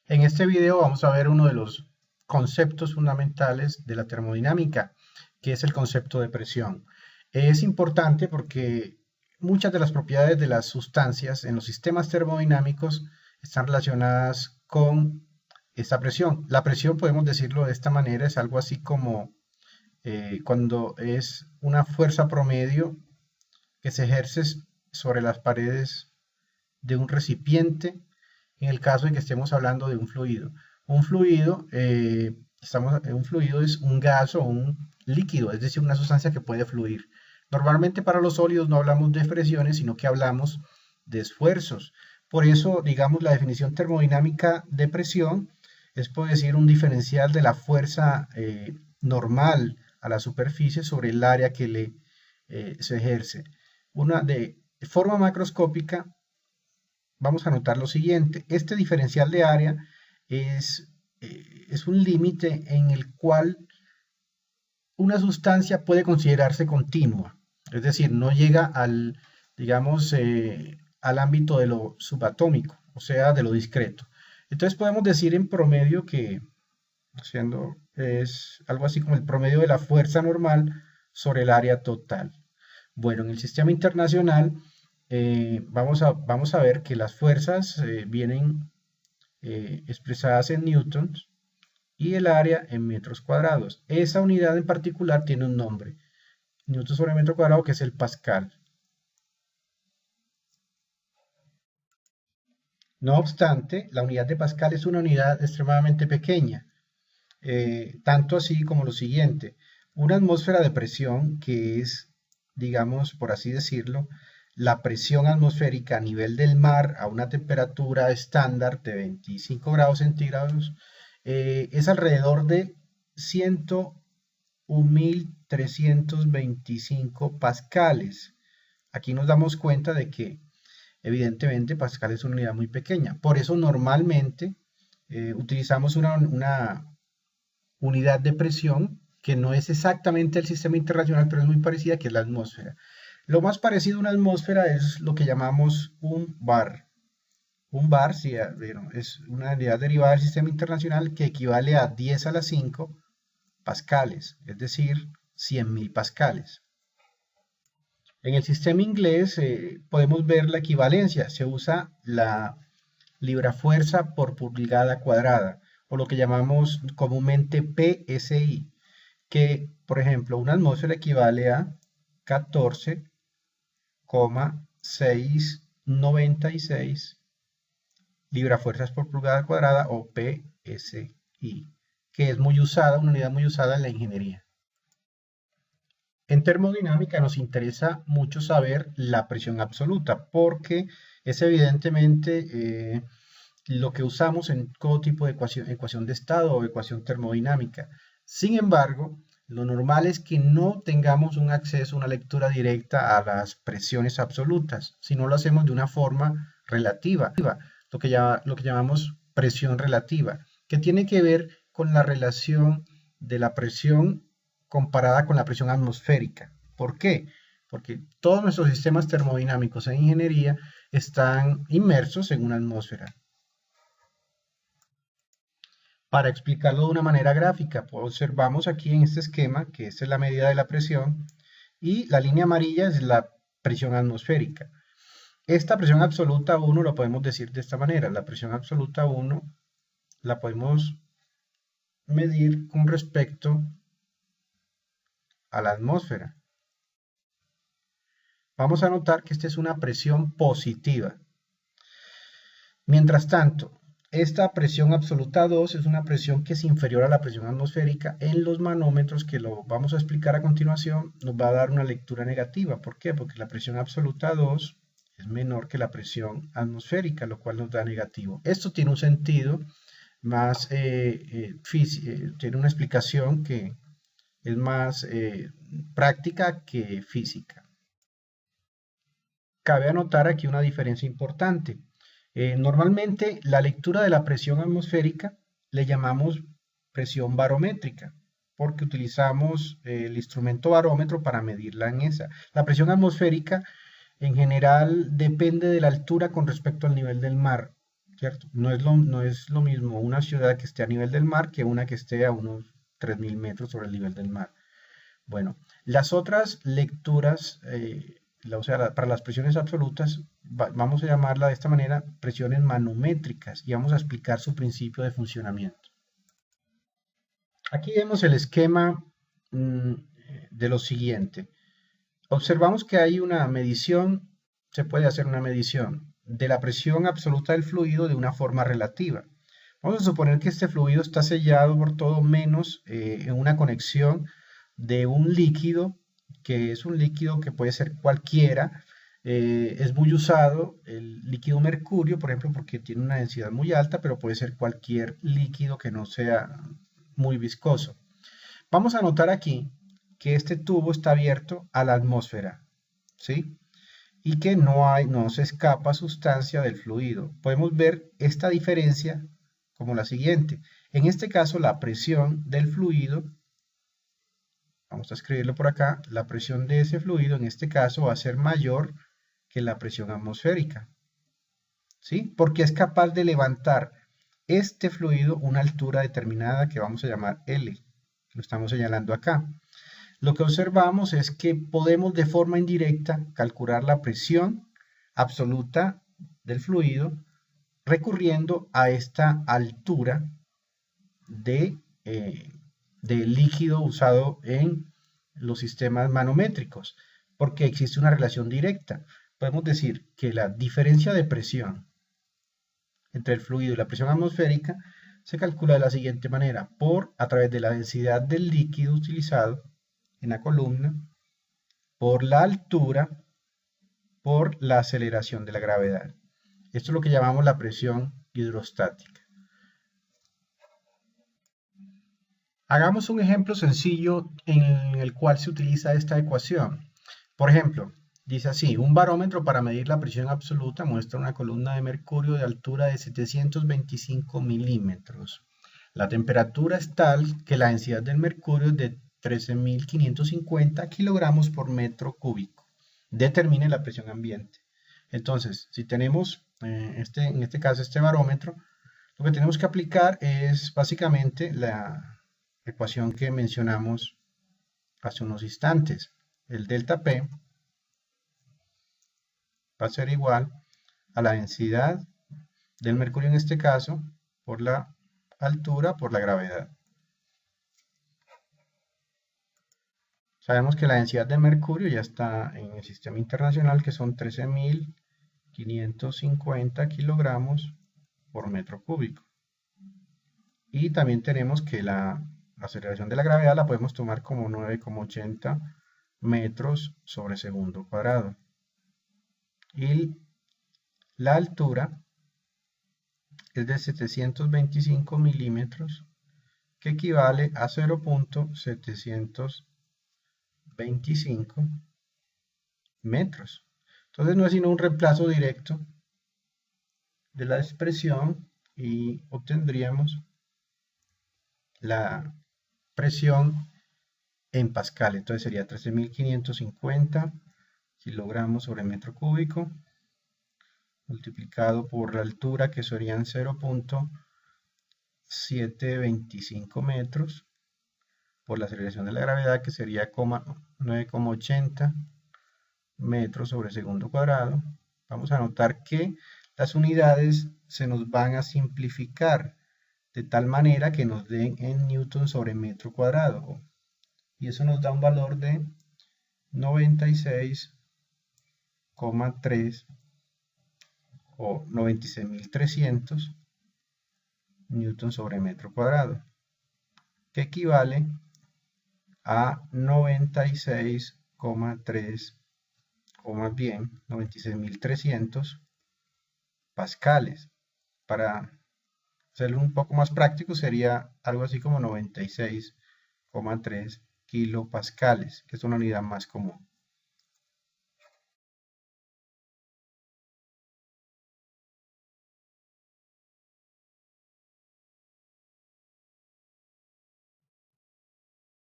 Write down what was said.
En este video vamos a ver uno de los conceptos fundamentales de la termodinámica, que es el concepto de presión. Es importante porque muchas de las propiedades de las sustancias en los sistemas termodinámicos están relacionadas con esta presión. La presión, podemos decirlo de esta manera, es algo así como cuando es una fuerza promedio que se ejerce sobre las paredes de un recipiente en el caso de que estemos hablando de un fluido. Un fluido es un gas o un líquido, es decir, una sustancia que puede fluir. Normalmente para los sólidos no hablamos de presiones, sino que hablamos de esfuerzos. Por eso, digamos, la definición termodinámica de presión es, por decir, un diferencial de la fuerza normal a la superficie sobre el área que se ejerce. Una de forma macroscópica, vamos a notar lo siguiente. Este diferencial de área es un límite en el cual una sustancia puede considerarse continua, es decir, no llega al, digamos, al ámbito de lo subatómico, o sea, de lo discreto. Entonces podemos decir en promedio que, siendo, es algo así como el promedio de la fuerza normal sobre el área total. Bueno, en el sistema internacional vamos a ver que las fuerzas vienen expresadas en newtons y el área en metros cuadrados. Esa unidad en particular tiene un nombre, newton sobre metro cuadrado, que es el pascal. No obstante, la unidad de pascal es una unidad extremadamente pequeña, tanto así como lo siguiente: una atmósfera de presión, que es, digamos, por así decirlo, la presión atmosférica a nivel del mar a una temperatura estándar de 25 grados centígrados, es alrededor de 101.325 pascales. Aquí nos damos cuenta de que, evidentemente, pascal es una unidad muy pequeña. Por eso normalmente utilizamos una unidad de presión que no es exactamente el sistema internacional, pero es muy parecida, que es la atmósfera. Lo más parecido a una atmósfera es lo que llamamos un bar. Un bar, sí, bueno, es una unidad derivada del sistema internacional que equivale a 10 a la 5 pascales, es decir, 100.000 pascales. En el sistema inglés podemos ver la equivalencia. Se usa la libra-fuerza por pulgada cuadrada, o lo que llamamos comúnmente PSI, que, por ejemplo, una atmósfera equivale a 14,696 libra-fuerzas por pulgada cuadrada, o PSI, que es muy usada, una unidad muy usada en la ingeniería. En termodinámica nos interesa mucho saber la presión absoluta, porque es evidentemente lo que usamos en todo tipo de ecuación de estado o ecuación termodinámica. Sin embargo, lo normal es que no tengamos un acceso, una lectura directa a las presiones absolutas, sino lo hacemos de una forma relativa, lo que llamamos presión relativa, que tiene que ver con la relación de la presión comparada con la presión atmosférica. ¿Por qué? Porque todos nuestros sistemas termodinámicos en ingeniería están inmersos en una atmósfera. Para explicarlo de una manera gráfica, observamos aquí en este esquema que esta es la medida de la presión y la línea amarilla es la presión atmosférica. Esta presión absoluta 1 lo podemos decir de esta manera: la presión absoluta 1 la podemos medir con respecto a la atmósfera. Vamos a notar que esta es una presión positiva. Mientras tanto, esta presión absoluta 2 es una presión que es inferior a la presión atmosférica. En los manómetros, que lo vamos a explicar a continuación, nos va a dar una lectura negativa. ¿Por qué? Porque la presión absoluta 2 es menor que la presión atmosférica, lo cual nos da negativo. Esto tiene un sentido más tiene una explicación que es más práctica que física. Cabe anotar aquí una diferencia importante. Normalmente la lectura de la presión atmosférica le llamamos presión barométrica, porque utilizamos el instrumento barómetro para medirla en esa. La presión atmosférica en general depende de la altura con respecto al nivel del mar. ¿cierto? No es lo mismo una ciudad que esté a nivel del mar que una que esté a unos 3.000 metros sobre el nivel del mar. Bueno, las otras lecturas, o sea, para las presiones absolutas, vamos a llamarla de esta manera presiones manométricas y vamos a explicar su principio de funcionamiento. Aquí vemos el esquema de lo siguiente. Observamos que hay una medición, se puede hacer una medición de la presión absoluta del fluido de una forma relativa. Vamos a suponer que este fluido está sellado por todo menos en una conexión de un líquido, que es un líquido que puede ser cualquiera. Es muy usado el líquido mercurio, por ejemplo, porque tiene una densidad muy alta, pero puede ser cualquier líquido que no sea muy viscoso. Vamos a notar aquí que este tubo está abierto a la atmósfera, ¿sí? Y que no se escapa sustancia del fluido. Podemos ver esta diferencia como la siguiente. En este caso, la presión del fluido, vamos a escribirlo por acá, la presión de ese fluido en este caso va a ser mayor que la presión atmosférica, ¿sí? Porque es capaz de levantar este fluido una altura determinada que vamos a llamar L. Lo estamos señalando acá. Lo que observamos es que podemos de forma indirecta calcular la presión absoluta del fluido recurriendo a esta altura de, del líquido usado en los sistemas manométricos, porque existe una relación directa. Podemos decir que la diferencia de presión entre el fluido y la presión atmosférica se calcula de la siguiente manera, a través de la densidad del líquido utilizado en la columna, por la altura, por la aceleración de la gravedad. Esto es lo que llamamos la presión hidrostática. Hagamos un ejemplo sencillo en el cual se utiliza esta ecuación. Por ejemplo, dice así, un barómetro para medir la presión absoluta muestra una columna de mercurio de altura de 725 milímetros. La temperatura es tal que la densidad del mercurio es de 13.550 kilogramos por metro cúbico. Determine la presión ambiente. Entonces, si tenemos en este caso este barómetro, lo que tenemos que aplicar es básicamente la ecuación que mencionamos hace unos instantes. El delta P va a ser igual a la densidad del mercurio en este caso por la altura por la gravedad. Sabemos que la densidad de mercurio ya está en el sistema internacional, que son 13.550 kilogramos por metro cúbico. Y también tenemos que la aceleración de la gravedad la podemos tomar como 9,80 metros sobre segundo cuadrado. Y la altura es de 725 milímetros, que equivale a 0.725 metros. Entonces no es sino un reemplazo directo de la expresión y obtendríamos la presión en pascal. Entonces sería 13.550 kilogramos sobre metro cúbico multiplicado por la altura, que serían 0.725 metros, por la aceleración de la gravedad, que sería 9,80 metros sobre segundo cuadrado. Vamos a notar que las unidades se nos van a simplificar de tal manera que nos den en newton sobre metro cuadrado. Y eso nos da un valor de 96,3 o 96.300 newton sobre metro cuadrado, que equivale a 96,3 o más bien 96.300 pascales. Para hacerlo un poco más práctico sería algo así como 96,3 kilopascales, que es una unidad más común.